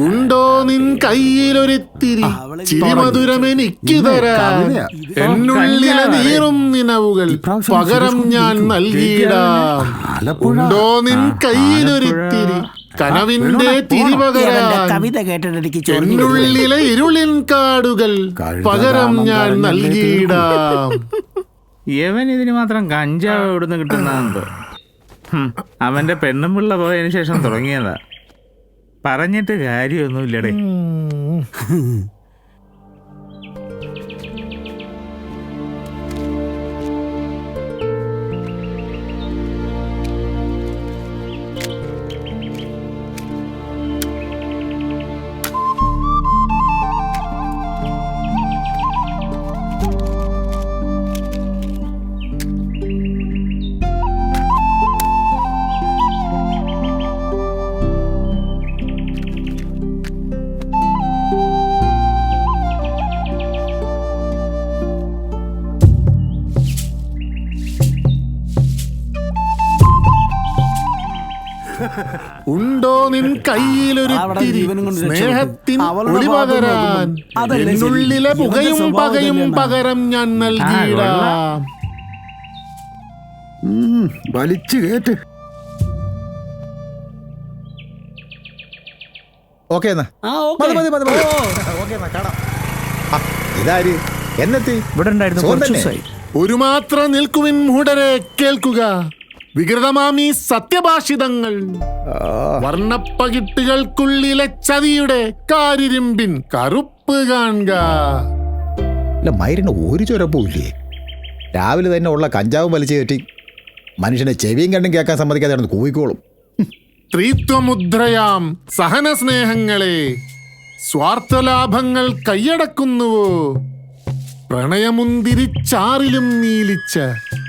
ഉണ്ടോ നിൻ കയ്യിലൊരിത്തിരി ചിരിമധുരം എനിക്ക് തരാൻ എന്നുള്ളിലെ നീറും നിലവുകൾ പകരം ഞാൻ നൽകിയിടാം. ഉണ്ടോ നിൻ കയ്യിലൊരിത്തിരി കനവിന്റെ തിരിപകരാൻ എന്നുള്ളിലെ ഇരുളിൻ കാടുകൾ പകരം ഞാൻ നൽകിയിടാം. യവൻ ഇതിന് മാത്രം കഞ്ചാവ് എവിടുന്ന് കിട്ടുന്നതെന്തോ. അവന്റെ പെണ്ണും പിള്ള പോയതിനു ശേഷം തുടങ്ങിയതാ. പറഞ്ഞിട്ട് കാര്യമൊന്നുമില്ലടേ. ഉണ്ടോ നിൻ കയ്യിലൊരിത്തിരി സ്നേഹത്തിൻ ഒളി പകരാൻ എന്നുള്ളിലെ പുകയും പകയും പകരം ഞാൻ നൽകിയിടാം. വലിച്ചു കേട്ട്. ഓക്കെ എന്നാ കാണാം. ഇതാര് എന്നെത്തി ഇവിടെ ഉണ്ടായിരുന്നു. ഒരു മാത്ര നിൽക്കുവിൻ മൂഢരെ കേൾക്കുക വികൃതമാമീ സത്യഭാഷിതങ്ങൾ. വർണ്ണപ്പകിട്ടുകൾക്കുള്ളിലെ ചതിയുടെ കാരിരുമ്പിൻ കറുപ്പ് കാണുക. മൈരിന് ഒരു ചൊരപ്പുമില്ലേ? രാവിലെ തന്നെ ഉള്ള കഞ്ചാവും വലിച്ചു കയറ്റി മനുഷ്യനെ ചെവിയും കണ്ടും കേൾക്കാൻ സമ്മതിക്കാതെ കൂവിക്കോളും. സ്ത്രീത്വമുദ്രയാം സഹന സ്നേഹങ്ങളെ സ്വാർത്ഥലാഭങ്ങൾ കൈയടക്കുന്നുവോ? പ്രണയമുന്തിരിച്ചാറിലും നീലിച്ച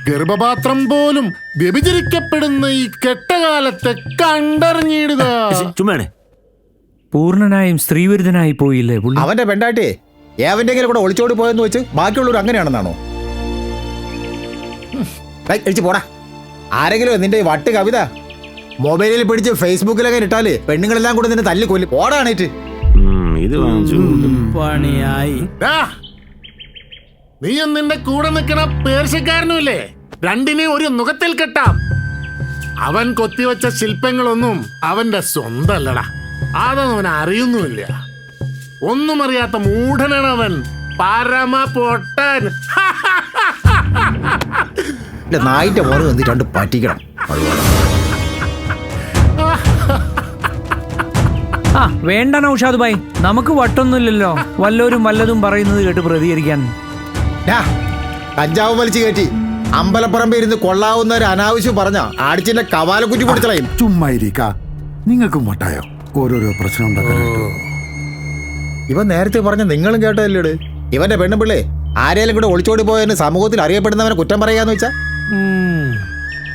ഗർഭപാത്രം പോലും വ്യഭിചരിക്കപ്പെടുന്ന ഈ കെട്ടകാലത്തെ കണ്ടറിഞ്ഞിടുക. പൂർണ്ണനായും സ്ത്രീവിരുദ്ധനായി പോയില്ലേ പുള്ളി? അവന്റെ പെണ്ടാട്ടിയെ ഏവന്റെങ്കിലും കൂടെ ഒളിച്ചോടി പോയെന്ന് വെച്ച് ബാക്കിയുള്ളവർ അങ്ങനെയാണെന്നാണോ? കഴിച്ചു പോടാ. ആരെങ്കിലും നിന്റെ വട്ട് കവിത മൊബൈലിൽ പിടിച്ച് ഫേസ്ബുക്കിലൊക്കെ ഇട്ടാല് പെണ്ണുങ്ങളെല്ലാം കൂടെ നിന്നെ തല്ലി കൊല്ലും. ഓടാണേറ്റ് പണിയായി. നീയും നിന്റെ കൂടെ നിൽക്കണ പേർഷ്യക്കാരനുമില്ലേ, രണ്ടിനെ ഒരു നുഖത്തിൽ കെട്ടാം. അവൻ കൊത്തിവെച്ച ശില്പങ്ങളൊന്നും അവന്റെ സ്വന്തല്ലടാ. അതൊന്നും അവൻ അറിയുന്നുമില്ല. ഒന്നും അറിയാത്ത മൂഢനാണ് അവൻ. പരമ പൊട്ടൻ. നായിന്റെ മോറ് വന്ന് രണ്ട് പറ്റിക്കണം. വേണ്ട നൗഷാദ് ഭായ്, നമുക്ക് വട്ടൊന്നുമില്ലല്ലോ വല്ലവരും വല്ലതും പറയുന്നത് കേട്ട് പ്രതികരിക്കാൻ. കഞ്ചാവ് വലിച്ചു കയറ്റി അമ്പലപ്പറമ്പിൽ ഇരുന്ന് കൊള്ളാവുന്ന ഒരു അനാവശ്യം പറഞ്ഞ ആടിച്ചിന്റെ കവാലക്കുറ്റി പൊടിച്ചളയും. ചുമ്മാ നിങ്ങൾക്കും വട്ടായോ ഓരോരോ പ്രശ്നം ഉണ്ടാക്കാനായിട്ട്? ഇവൻ നേരത്തെ പറഞ്ഞ നിങ്ങളും കേട്ടല്ലേട്. ഇവന്റെ പെണ്ണുപിള്ളേ ആരെങ്കിലും കൂടെ ഒളിച്ചോടി പോയതിന് സമൂഹത്തിൽ അറിയപ്പെടുന്നവനെ കുറ്റം പറയാന്ന് വെച്ചാ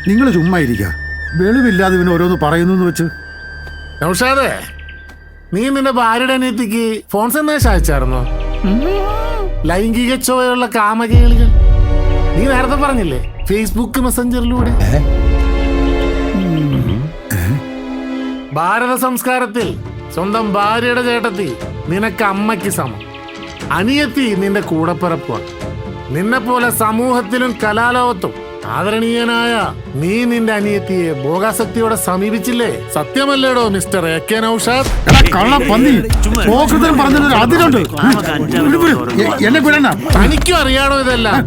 നിങ്ങൾ ചുമ്മാ വെളിവില്ലാതെ ഇവന് ഓരോന്ന് പറയുന്നു വെച്ച്. നൗഷാദേ, നീ നിന്റെ ഭാര്യയുടെ അനിയത്തിക്ക് ഫോൺ സന്ദേശം അയച്ചായിരുന്നോ? ലൈംഗിക ചോയുള്ള കാമകേളികൾ നീ നേരത്തെ പറഞ്ഞില്ലേ ഫേസ്ബുക്ക് മെസ്സഞ്ചറിലൂടെ. ഭാരത സംസ്കാരത്തിൽ സ്വന്തം ഭാര്യയുടെ ചേട്ടത്തി നിനക്ക് അമ്മയ്ക്ക് സമം, അനിയത്തി നിന്റെ കൂടപ്പിറപ്പാണ്. നിന്നെ പോലെ സമൂഹത്തിലും കലാലോകത്തും ആദരണീയനായ നീ നിന്റെ അനിയത്തിയെ ഭോഗാസക്തിയോടെ സമീപിച്ചില്ലേ? സത്യമല്ലേടോ മിസ്റ്റർ എ കെ നൗഷാദ്? തനിക്കും അറിയാണോ ഇതെല്ലാം?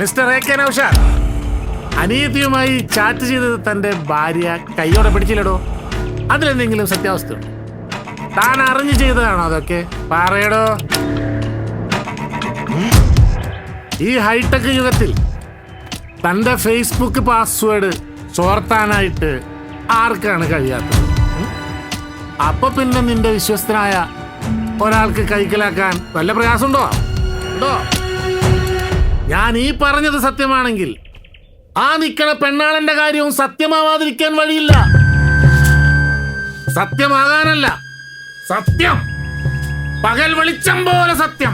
മിസ്റ്റർ എ കെ നൗഷാദ്, അനിയത്തിയുമായി ചാറ്റ് ചെയ്തത് തന്റെ ഭാര്യ കൈയോടെ പിടിച്ചില്ലടോ. അതിലെന്തെങ്കിലും സത്യാവസ്ഥയുണ്ട്? താൻ അറിഞ്ഞു ചെയ്തതാണോ അതൊക്കെ? പറയടോ. ഈ ഹൈടെക് യുഗത്തിൽ തന്റെ ഫേസ്ബുക്ക് പാസ്വേഡ് ചോർത്താനായിട്ട് ആർക്കാണ് കഴിയാത്തത്? അപ്പൊ പിന്നെ നിന്റെ വിശ്വസ്തനായ ഒരാൾക്ക് കൈക്കലാക്കാൻ വല്ല പ്രയാസമുണ്ടോ? ഉണ്ടോ? ഞാൻ ഈ പറഞ്ഞത് സത്യമാണെങ്കിൽ ആ നിക്കണ പെണ്ണാളന്റെ കാര്യവും സത്യമാവാതിരിക്കാൻ വഴിയില്ല. സത്യമാകാനല്ല, സത്യം, പകൽ വെളിച്ചം പോലെ സത്യം.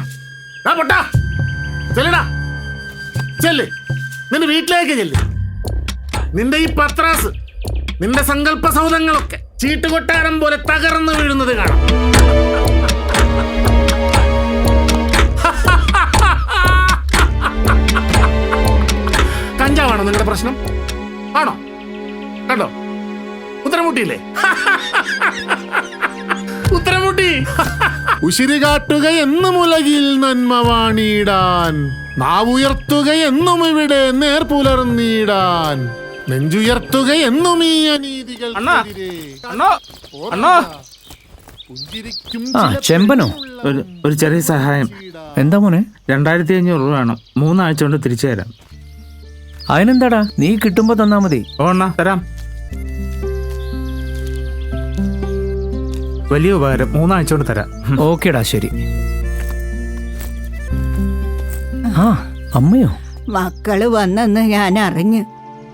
പൊട്ടാ ചെല്ലടാ, ചെല്ല്, നിന്റെ വീട്ടിലേക്ക് ചെല്ല്. നിന്റെ ഈ പത്രാസ്, നിന്റെ സങ്കല്പ സൗധങ്ങളൊക്കെ ചീട്ടുകൊട്ടാരം പോലെ തകർന്നു വീഴുന്നത് കാണാം. കഞ്ചാവാണോ നിങ്ങളുടെ പ്രശ്നം? ആണോ? കണ്ടോ, ഉത്തരമുട്ടിയില്ലേ? ഉത്തരമുട്ടി. ഉശിരി കാട്ടുക എന്നും ഉലകിൽ നന്മ വാണിടാൻ, നാവുയർത്തുക എന്നും ഇവിടെ നേർ പുലർന്നിടാൻ, നെഞ്ചുയർത്തുക എന്നും ഈ അനീതികൾ ആ ചെമ്പനോ? ഒരു ചെറിയ സഹായം. എന്താ മോനെ? 2500 രൂപ വേണം. 3 ആഴ്ച കൊണ്ട് തിരിച്ചു തരാം. അതിനെന്താടാ, നീ കിട്ടുമ്പോ തന്നാ മതി. ഓ അണ്ണാ തരാം. വലിയ ഉപകാരം. 3 ആഴ്ച കൊണ്ട് തരാം. ഓക്കേടാ, ശരി. ആ അമ്മയോ? മക്കള് വന്നെന്ന് ഞാൻ അറിഞ്ഞു.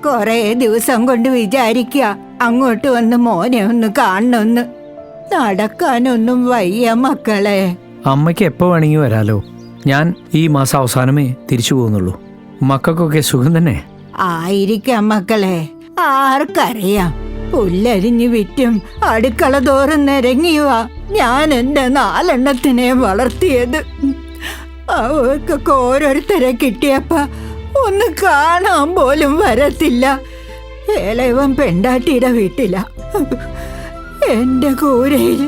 കൊറേ ദിവസം കൊണ്ട് വിചാരിക്കുക അങ്ങോട്ട് വന്ന് മോനെ ഒന്ന് കാണണമെന്ന്. നടക്കാനൊന്നും വയ്യ മക്കളെ. അമ്മയ്ക്ക് എപ്പോ വേണമെങ്കിൽ വരാലോ. ഞാൻ ഈ മാസം അവസാനമേ തിരിച്ചു പോകുന്നുള്ളൂ. മക്കൾക്കൊക്കെ സുഖം തന്നെ? ആയിരിക്കാം മക്കളെ, ആർക്കറിയാം. പുല്ലരിഞ്ഞു വിറ്റും അടുക്കള തോറും നിരങ്ങിയുവാ ഞാൻ എന്റെ 4 എണ്ണത്തിനെ വളർത്തിയത്. അവർക്കൊക്കെ ഓരോരുത്തരെ കിട്ടിയപ്പ ഒന്ന് കാണാൻ പോലും വരത്തില്ല. ഇളയവൻ പെണ്ടാട്ടിയുടെ വീട്ടില. എന്റെ കൂരയിൽ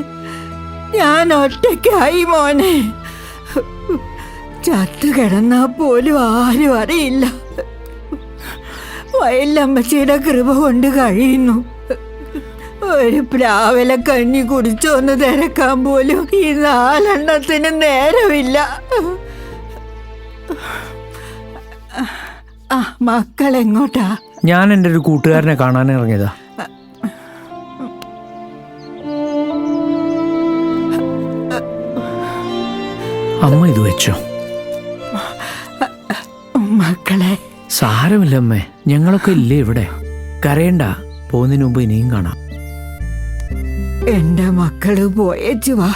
ഞാൻ ഒറ്റയ്ക്കായി മോനെ. ചത്തു കിടന്നാ പോലും ആരും അറിയില്ല. വയലമ്മച്ചിയുടെ കൃപ കൊണ്ട് കഴിയുന്നു. ഒരു പ്ലാവില കഞ്ഞി കുടിച്ചോന്ന് തിരക്കാൻ പോലും ഈ 4 എണ്ണത്തിന് നേരമില്ല. ആ മക്കളെങ്ങോട്ടാ? ഞാൻ എൻ്റെ ഒരു കൂട്ടുകാരനെ കാണാൻ ഇറങ്ങിയതാ. അമ്മ ഇത് വെച്ചോ. മക്കളെ സാരമില്ല അമ്മേ, ഞങ്ങളൊക്കെ ഇല്ലേ ഇവിടെ. കരയണ്ട, പോകുന്നതിന് മുമ്പ് ഇനിയും കാണാം. എന്റെ മക്കള് പോയേച്ചു വാ.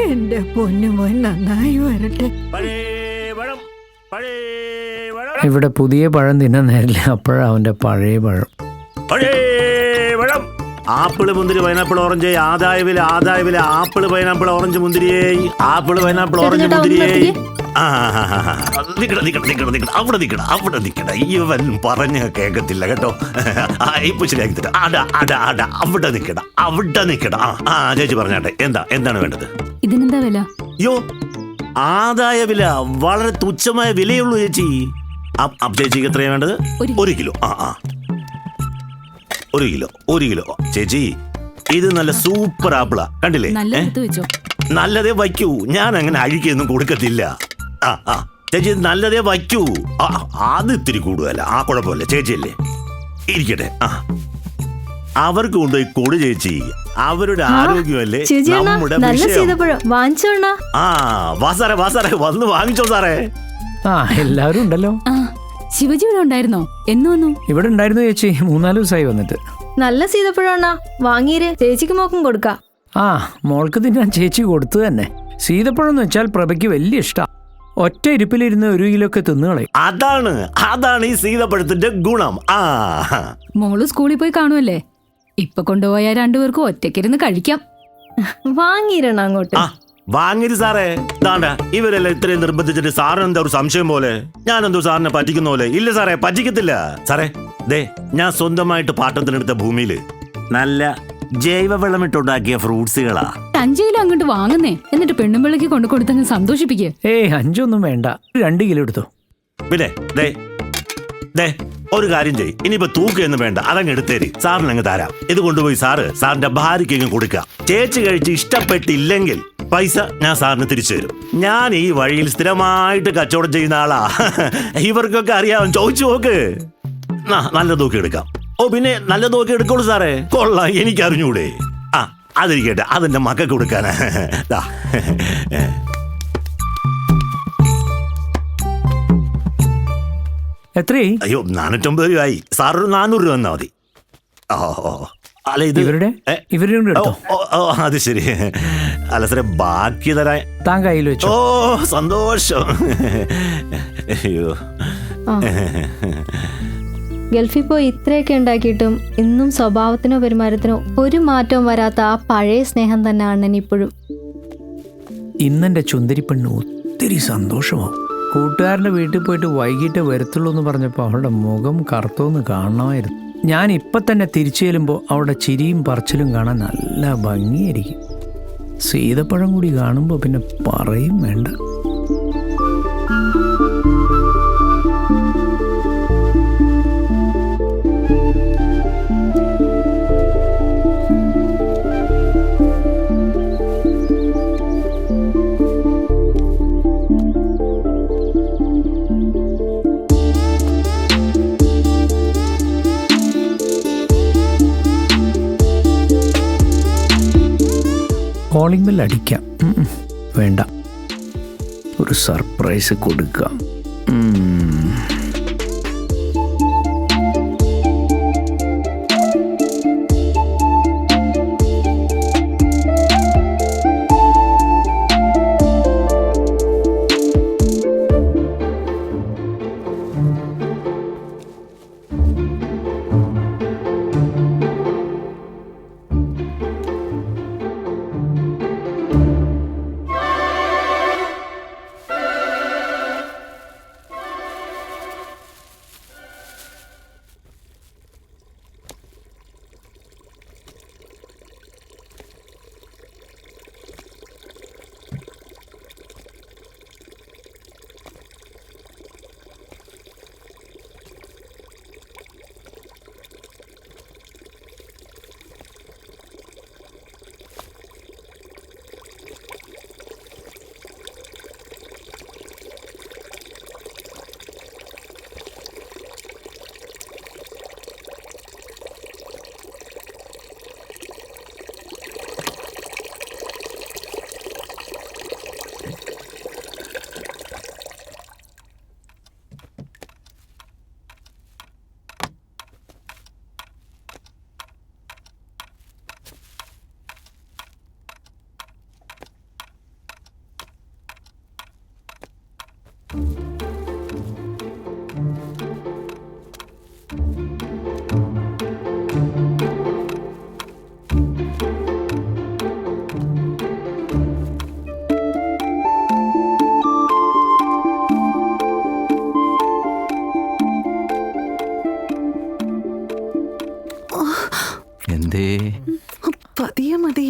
എന്റെ പൊന്നുമോൻ നന്നായി വരട്ടെ. ഇവിടെ പുതിയ പഴം തിന്നാൻ നേരില്ല, അപ്പോഴാ അവന്റെ പഴയ പഴം. ആപ്പിള് മുന്തിരി പൈനാപ്പിൾ ഓറഞ്ച് ആദായ വില ആപ്പിള് പൈനാപ്പിൾ ഓറഞ്ച് മുന്തിരിയേ ആപ്പിള് പൈനാപ്പിൾ ഓറഞ്ച് മുന്തിരിയേ. അവിടെ നിക്കട ഇവൻ പറഞ്ഞ കേക്കത്തില്ല കേട്ടോ. ഇപ്പൊ ശരിയാക്കി തരാം. അവിടെ നിക്കട. ആ ചേച്ചി പറഞ്ഞാട്ടെ, എന്താണ് വേണ്ടത്? ഇതിനെന്താ വില? യോ, ആദായ വില വളരെ തുച്ഛമായ വിലയുള്ളൂ ചേച്ചി. ചേച്ചിക്ക് എത്രയാണ് വേണ്ടത്? 1 കിലോ. ഒരു കിലോ ചേച്ചി. ഇത് നല്ല സൂപ്പർ ആപ്പിളാ, കണ്ടില്ലേ? നല്ലതേ വയ്ക്കൂ, ഞാൻ അങ്ങനെ അഴിക്കൊന്നും കൊടുക്കത്തില്ല. ചേച്ചി നല്ലതേ വയ്ക്കൂ. അത് ഇത്തിരി കൂടുതല. കുഴപ്പമില്ല, ചേച്ചിയല്ലേ, ഇരിക്കട്ടെ. അവർക്ക് കൊണ്ടുപോയി കൊടു ചേച്ചി. അവരുടെ ആരോഗ്യമല്ലേ നമ്മുടെ വിഷയം. വാസാറെ വന്ന് വാങ്ങിച്ചോ സാറേ. എല്ലാവരും ഉണ്ടല്ലോ. ശിവജി ഇവിടെ ഉണ്ടായിരുന്നോ? എന്ന് വന്നു? ഇവിടെ ഉണ്ടായിരുന്നു ചേച്ചി, 3-4 ദിവസമായി വന്നിട്ട്. നല്ല സീതപ്പഴാണോ വാങ്ങിയേ? ചേച്ചിക്ക് മോക്കും കൊടുക്കാം. മോൾക്ക് തിന്നാൻ ചേച്ചി കൊടുത്തു തന്നെ. സീതപ്പഴം എന്ന് വെച്ചാൽ പ്രഭയ്ക്ക് വലിയ ഇഷ്ടാ. ഒറ്റ ഇരിപ്പിലിരുന്ന് 1 കിലോ ഒക്കെ തിന്നുകളെ. അതാണ് ഈ സീതപ്പഴത്തിന്റെ ഗുണം. മോള് സ്കൂളിൽ പോയി കാണുമല്ലേ? ഇപ്പൊ കൊണ്ടുപോയാൽ 2 പേർക്കും ഒറ്റയ്ക്കിരുന്ന് കഴിക്കാം. വാങ്ങിയിരണ അങ്ങോട്ട്. വാങ്ങിര് സാറേ. ദാണ്ട ഇവരെല്ലാം ഇത്രയും നിർബന്ധിച്ചിട്ട് സാറിന് എന്താ ഒരു സംശയം പോലെ? ഞാനെന്തോ സാറിനെ പറ്റിക്കുന്ന പോലെ? ഇല്ല സാറേ, പറ്റിക്കത്തില്ല സാറേ. ഞാൻ സ്വന്തമായിട്ട് പാട്ടത്തിനെടുത്ത ഭൂമിയില് നല്ല ജൈവവളമിട്ടുണ്ടാക്കിയ ഫ്രൂട്ട്സുകളാ. 5 കിലോ അങ്ങോട്ട് വാങ്ങുന്നേ, എന്നിട്ട് പെണ്ണുമ്പിള്ളക്ക് കൊണ്ടു കൊടുത്തങ്ങ് സന്തോഷിപ്പിക്കേ. 5 ഒന്നും വേണ്ട, 2 കിലോ എടുത്തോ. പിന്നെ ഒരു കാര്യം ചെയ്യ്, ഇനിയിപ്പോ തൂക്കൊന്നും വേണ്ട, അതങ്ങ് എടുത്തേരി. സാറിന് അങ്ങ് തരാം. ഇത് കൊണ്ടുപോയി സാറിന്റെ ഭാര്യയ്ക്ക് കൊടുക്കാം. ചേച്ചി കഴിച്ച് ഇഷ്ടപ്പെട്ടില്ലെങ്കിൽ പൈസ ഞാൻ സാറിന് തിരിച്ചു തരും. ഞാൻ ഈ വഴിയിൽ സ്ഥിരമായിട്ട് കച്ചവടം ചെയ്യുന്ന ആളാ. ഇവർക്കൊക്കെ അറിയാം, ചോദിച്ചു നോക്ക്. നല്ല തൂക്കി എടുക്കാം. പിന്നെ നല്ല തൂക്കി എടുക്കോളൂ സാറേ. കൊള്ളാം, എനിക്ക് അറിഞ്ഞൂടെ. അതിരിക്കട്ടെ, അതെന്റെ മക്കൾക്ക് കൊടുക്കാനാ. എത്രയായി? അയ്യോ, 450 രൂപയായി. സാറൊരു 400 രൂപ തന്നാ മതി. അല്ല ഇത് ഇവരുടെ ഏ? ഇവരുടെ കൂടെ ഓ, എടുത്തോ. ഓ, ഓ, അത് ശരി. അല്ല സാറേ, ബാക്കി തരാൻ. താൻ കയ്യിൽ വെച്ചോ. ഓ, സന്തോഷം. അയ്യോ. ഗൾഫിൽ പോയി ഇത്രയൊക്കെ ഉണ്ടാക്കിയിട്ടും ഇന്നും സ്വഭാവത്തിനോ പെരുമാറ്റത്തിനോ ഒരു മാറ്റവും വരാത്ത ആ പഴയ സ്നേഹം തന്നെ അണ്ണൻ ഇപ്പോഴും. ഇന്നെൻ്റെ ചുന്ദരി പെണ്ണ് ഒത്തിരി സന്തോഷമാവും. കൂട്ടുകാരൻ്റെ വീട്ടിൽ പോയിട്ട് വൈകിട്ട് വരത്തുള്ളൂ എന്ന് പറഞ്ഞപ്പോൾ അവളുടെ മുഖം കറുത്തോന്ന് കാണണമായിരുന്നു. ഞാൻ ഇപ്പം തന്നെ തിരിച്ചു ചെല്ലുമ്പോൾ അവളുടെ ചിരിയും പറച്ചിലും കാണാൻ നല്ല ഭംഗിയായിരിക്കും. സീതപ്പഴം കൂടി കാണുമ്പോൾ പിന്നെ പറയും വേണ്ട. കോളിംഗ് ബെൽ അടിക്കാം. വേണ്ട, ഒരു സർപ്രൈസ് കൊടുക്കാം. എന്തേ? പതിയെ മതി.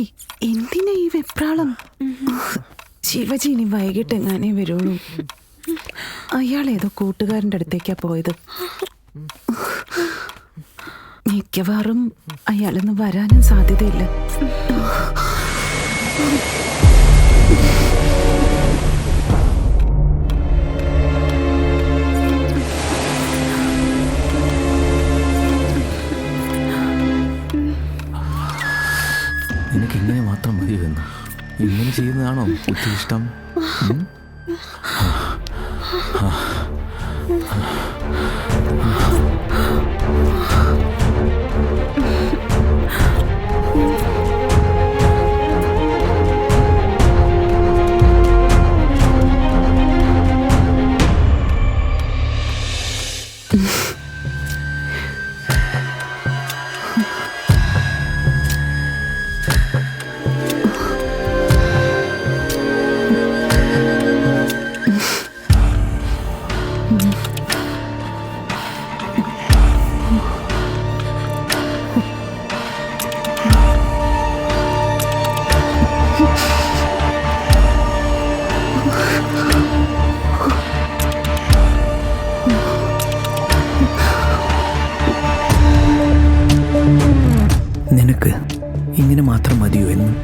എന്തിനാ ഈ വെപ്രാളം? ശിവജി ഇനി വൈകിട്ട് എങ്ങാനേ വരുള്ളൂ. അയാൾ ഏതോ കൂട്ടുകാരൻ്റെ അടുത്തേക്കാ പോയത്. മിക്കവാറും അയാളൊന്ന് വരാനും സാധ്യതയില്ല. നിനക്ക് ഇങ്ങനെ മാത്രം മതിയെന്നു ഇങ്ങനെ ചെയ്യുന്നതാണോ ഒത്തിരി ഇഷ്ടം? നിനക്ക് ഇങ്ങനെ മാത്രം മതിയോ എന്നും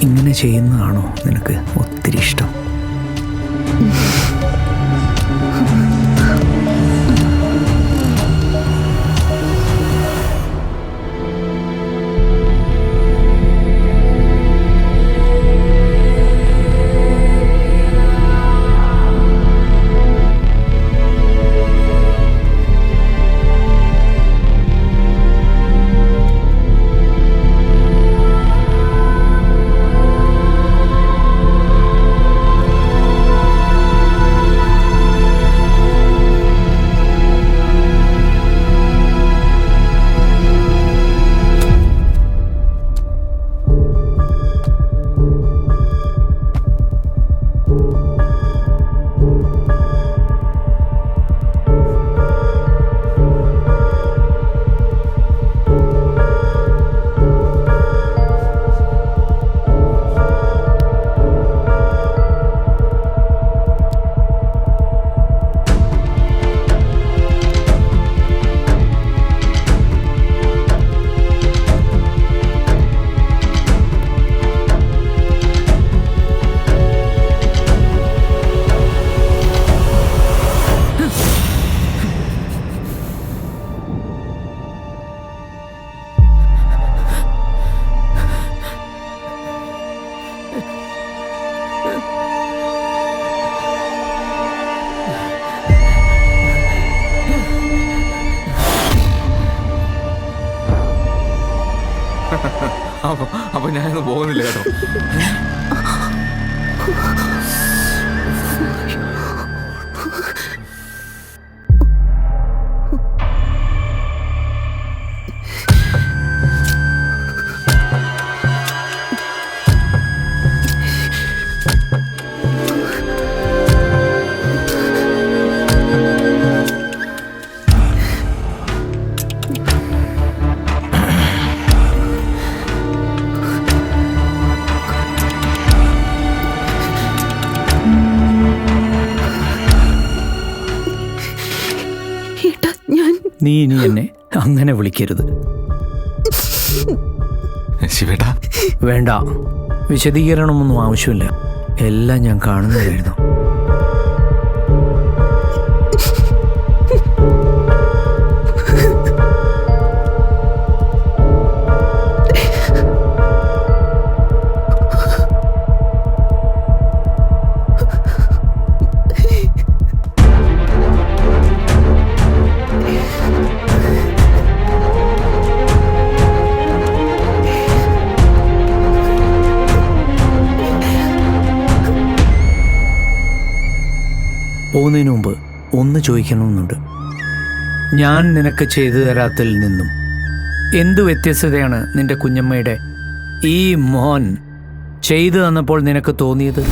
ഇങ്ങനെ ചെയ്യുന്നതാണോ നിനക്ക് ഒത്തിരി ഇഷ്ടം? ഞാനൊന്നും പോകുന്നില്ല കേട്ടോ. ഏട്ടാ, ഞാൻ നീ ഇനി എന്നെ അങ്ങനെ വിളിക്കരുത്. ശിവേട്ടാ, വേണ്ട, വിശദീകരണമൊന്നും ആവശ്യമില്ല. എല്ലാം ഞാൻ കാണുന്നതായിരുന്നു. പോകുന്നതിന് മുമ്പ് ഒന്ന് ചോദിക്കണമെന്നുണ്ട്. ഞാൻ നിനക്ക് ചെയ്തു തരാത്തിൽ നിന്നും എന്തു വ്യത്യസ്തതയാണ് നിന്റെ കുഞ്ഞമ്മയുടെ ഈ മോൻ ചെയ്തു തന്നപ്പോൾ നിനക്ക് തോന്നിയത്?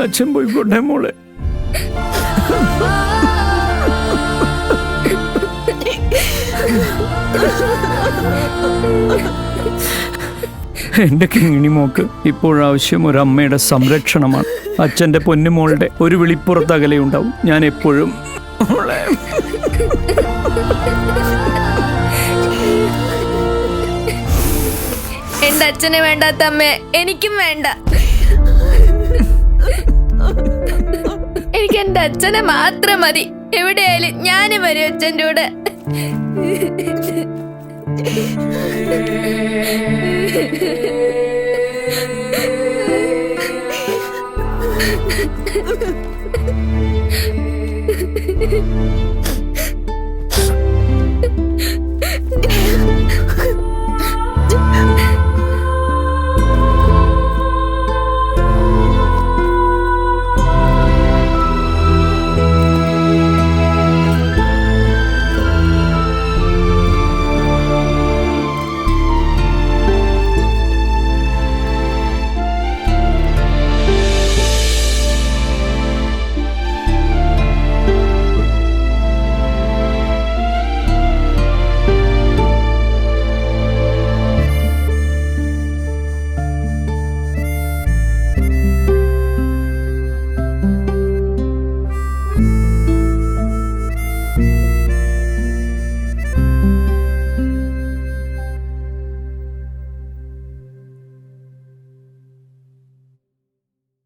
അച്ഛൻ പോയിക്കോട്ടെ മോളെ. എന്റെ കിങ്ങിണിമോക്ക് ഇപ്പോഴാവശ്യം ഒരു അമ്മയുടെ സംരക്ഷണമാണ്. അച്ഛന്റെ പൊന്നുമോളുടെ ഒരു വിളിപ്പുറത്ത് അകലെയുണ്ടാവും. ഞാൻ എപ്പോഴും മോളെ. എന്റെ അച്ഛനെ വേണ്ടാത്ത അമ്മയെ എനിക്കും വേണ്ട. എനിക്ക് എന്റെ അച്ഛനെ മാത്രം മതി. എവിടെയായാലും ഞാനും വരും അച്ഛൻ്റെ കൂടെ.